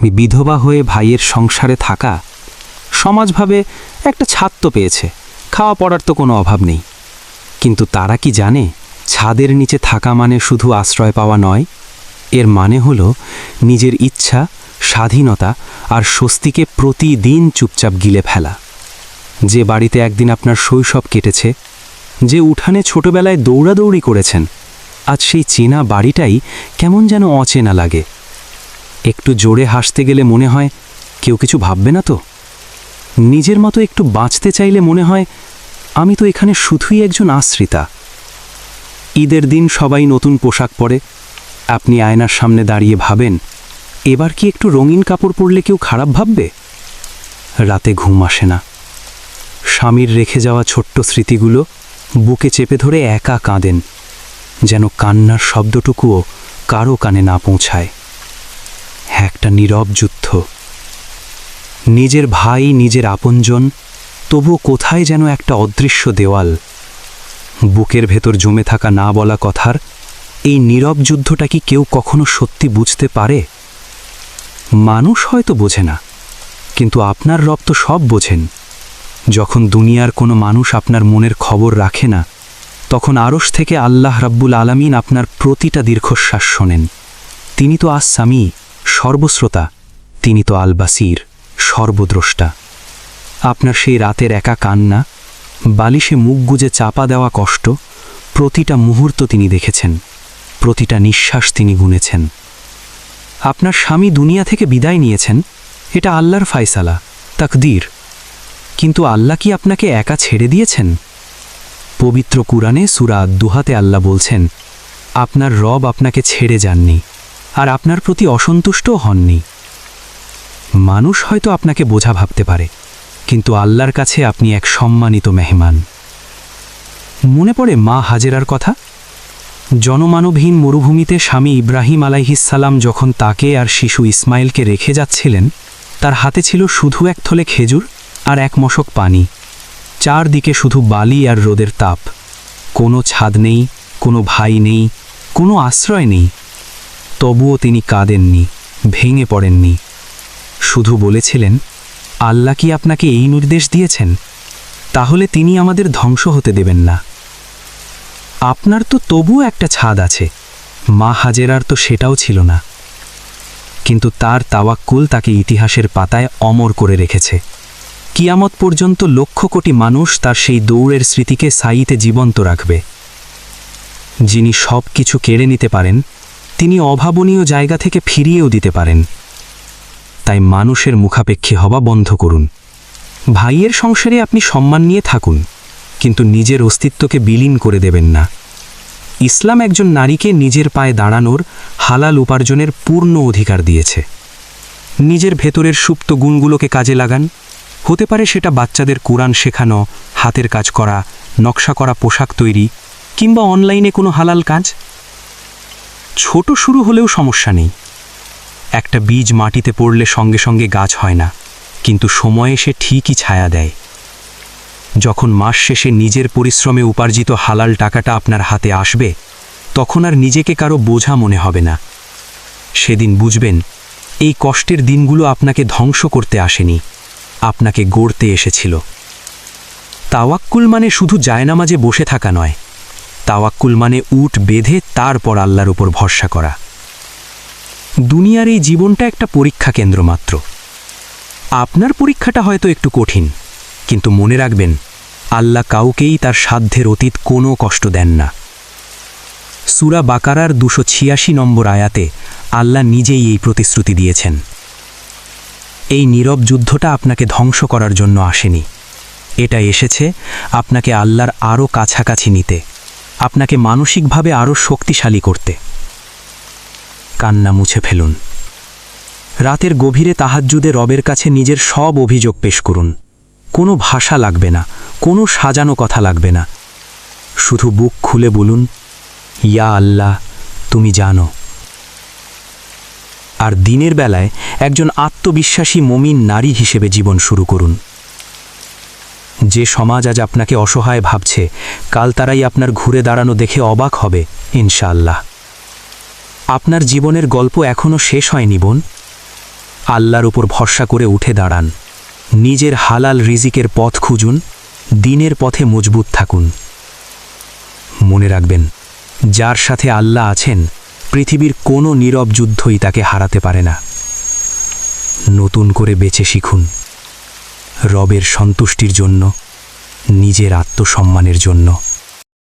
বিধবা হয়ে ভাইয়ের সংসারে থাকা। সমাজ ভাবে একটা ছাদ তো পেয়েছে, খাওয়া পড়ার তো কোনো অভাব নেই। কিন্তু তারা কি জানে ছাদের নিচে থাকা মানে শুধু আশ্রয় পাওয়া নয়, এর মানে হলো নিজের ইচ্ছা, স্বাধীনতা আর স্বস্তিকে প্রতিদিন চুপচাপ গিলে ফেলা। যে বাড়িতে একদিন আপনার শৈশব কেটেছে, যে উঠানে ছোটবেলায় দৌড়াদৌড়ি করেছেন, আজ সেই চেনা বাড়িটাই কেমন যেন অচেনা লাগে। একটু জোরে হাসতে গেলে মনে হয় কেউ কিছু ভাববে না তো। নিজের মতো একটু বাঁচতে চাইলে মনে হয় আমি তো এখানে শুধুই একজন আশ্রিতা। ঈদের দিন সবাই নতুন পোশাক পরে, আপনি আয়নার সামনে দাঁড়িয়ে ভাবেন এবার কি একটু রঙিন কাপড় পরলে কেউ খারাপ ভাববে। রাতে ঘুম আসে না। স্বামীর রেখে যাওয়া ছোট্ট স্মৃতিগুলো বুকে চেপে ধরে একা কাঁদেন, যেন কান্নার শব্দটুকুও কারো কানে না পৌঁছায়। একটা নীরব যুদ্ধ। নিজের ভাই, নিজের আপনজন, তবুও কোথায় যেন একটা অদৃশ্য দেওয়াল। বুকের ভেতর জমে থাকা না বলা কথার এই নীরব যুদ্ধটা কি কেউ কখনো সত্যি বুঝতে পারে? মানুষ হয়তো বোঝে না, কিন্তু আপনার রব তো সব বোঝেন। যখন দুনিয়ার কোনো মানুষ আপনার মনের খবর রাখে না, তখন আরশ থেকে আল্লাহ রাব্বুল আলামিন আপনার প্রতিটা দীর্ঘশ্বাস শোনেন। তিনি তো আস-সামি, সর্বশ্রোতা। তিনি তো আল বাসির, সর্বদ্রষ্টা। আপনার সেই রাতের একা কান্না, বালিশে মুখ গুজে চাপা দেওয়া কষ্ট, প্রতিটা মুহূর্ত তিনি দেখেছেন, প্রতিটা নিঃশ্বাস তিনি গুনেছেন। আপনার স্বামী দুনিয়া থেকে বিদায় নিয়েছেন, এটা আল্লাহর ফায়সালা, তাকদীর। কিন্তু আল্লাহ কি আপনাকে একা ছেড়ে দিয়েছেন? পবিত্র কুরআনে সূরা আদ-দুহাতে আল্লাহ বলছেন, আপনার রব আপনাকে ছেড়ে যাননি, আর আপনার প্রতি অসন্তুষ্টও হননি। মানুষ হয়তো আপনাকে বোঝা ভাবতে পারে, কিন্তু আল্লাহর কাছে আপনি এক সম্মানিত মেহমান। মনে পড়ে মা হাজেরার কথা। জনমানবহীন মরুভূমিতে স্বামী ইব্রাহিম আলাইহিসসালাম যখন তাকে আর শিশু ইসমাইলকে রেখে যাচ্ছিলেন, তার হাতে ছিল শুধু এক থলে খেজুর আর এক মশক পানি। চারদিকে শুধু বালি আর রোদের তাপ। কোনো ছাদ নেই, কোনো ভাই নেই, কোনো আশ্রয় নেই। তবুও তিনি কাঁদেননি, ভেঙে পড়েননি। শুধু বলেছিলেন, আল্লাহ কি আপনাকে এই নির্দেশ দিয়েছেন? তাহলে তিনি আমাদের ধ্বংস হতে দেবেন না। আপনার তো তবুও একটা ছাদ আছে, মা হাজেরার তো সেটাও ছিল না। কিন্তু তার তাওয়াক্কুল তাকে ইতিহাসের পাতায় অমর করে রেখেছে। কিয়ামত পর্যন্ত লক্ষ কোটি মানুষ তার সেই দৌড়ের স্মৃতিকে সাইতে জীবন্ত রাখবে। যিনি সব কিছু কেড়ে নিতে পারেন, তিনি অভাবনীয় জায়গা থেকে ফিরিয়েও দিতে পারেন। তাই মানুষের মুখাপেক্ষী হওয়া বন্ধ করুন। ভাইয়ের সংসারে আপনি সম্মান নিয়ে থাকুন, কিন্তু নিজের অস্তিত্বকে বিলীন করে দেবেন না। ইসলাম একজন নারীকে নিজের পায়ে দাঁড়ানোর, হালাল উপার্জনের পূর্ণ অধিকার দিয়েছে। নিজের ভেতরের সুপ্ত গুণগুলোকে কাজে লাগান। হতে পারে সেটা বাচ্চাদের কোরআন শেখানো, হাতের কাজ করা, নকশা করা পোশাক তৈরি, কিংবা অনলাইনে কোনো হালাল কাজ। ছোট শুরু হলেও সমস্যা নেই। একটা বীজ মাটিতে পড়লে সঙ্গে সঙ্গে গাছ হয় না, কিন্তু সময়ে সে ঠিকই ছায়া দেয়। যখন মাস শেষে নিজের পরিশ্রমে উপার্জিত হালাল টাকাটা আপনার হাতে আসবে, তখন আর নিজেকে কারো বোঝা মনে হবে না। সেদিন বুঝবেন, এই কষ্টের দিনগুলো আপনাকে ধ্বংস করতে আসেনি, আপনাকে গড়তে এসেছিল। তাওয়াক্কুল মানে শুধু জায়নামাজে বসে থাকা নয়। তাওয়াক্কুল মানে উট বেঁধে তারপর আল্লাহর উপর ভরসা করা। দুনিয়ার এই জীবনটা একটা পরীক্ষা কেন্দ্র মাত্র। আপনার পরীক্ষাটা হয়তো একটু কঠিন, কিন্তু মনে রাখবেন, আল্লাহ কাউকেই তার সাধ্যের অতীত কোনো কষ্ট দেন না। সূরা বাকারার 286 নম্বর আয়াতে আল্লাহ নিজেই এই প্রতিশ্রুতি দিয়েছেন। এই নীরব যুদ্ধটা আপনাকে ধ্বংস করার জন্য আসেনি। এটা এসেছে আপনাকে আল্লাহর আরও কাছাকাছি নিতে, আপনাকে মানসিকভাবে আরও শক্তিশালী করতে। কান্না মুছে ফেলুন। রাতের গভীরে তাহাজ্জুদে রবের কাছে নিজের সব অভিযোগ পেশ করুন। কোনো ভাষা লাগবে না, কোনো সাজানো কথা লাগবে না। শুধু বুক খুলে বলুন, ইয়া আল্লাহ, তুমি জানো। আর দিনের বেলায় একজন আত্মবিশ্বাসী মুমিন নারী হিসেবে জীবন শুরু করুন। যে সমাজ আজ আপনাকে অসহায় ভাবছে, কাল তারাই আপনার ঘুরে দাঁড়ানো দেখে অবাক হবে ইনশাআল্লাহ। আপনার জীবনের গল্প এখনও শেষ হয়নি বোন। আল্লাহর উপর ভরসা করে উঠে দাঁড়ান। নিজের হালাল রিজিকের পথ খুঁজুন, দিনের পথে মজবুত থাকুন। মনে রাখবেন, যার সাথে আল্লাহ আছেন, পৃথিবীর কোনো নীরব যুদ্ধই তাকে হারাতে পারে না। নতুন করে বেঁচে শিখুন, রবের সন্তুষ্টির জন্য, নিজের আত্মসম্মানের জন্য।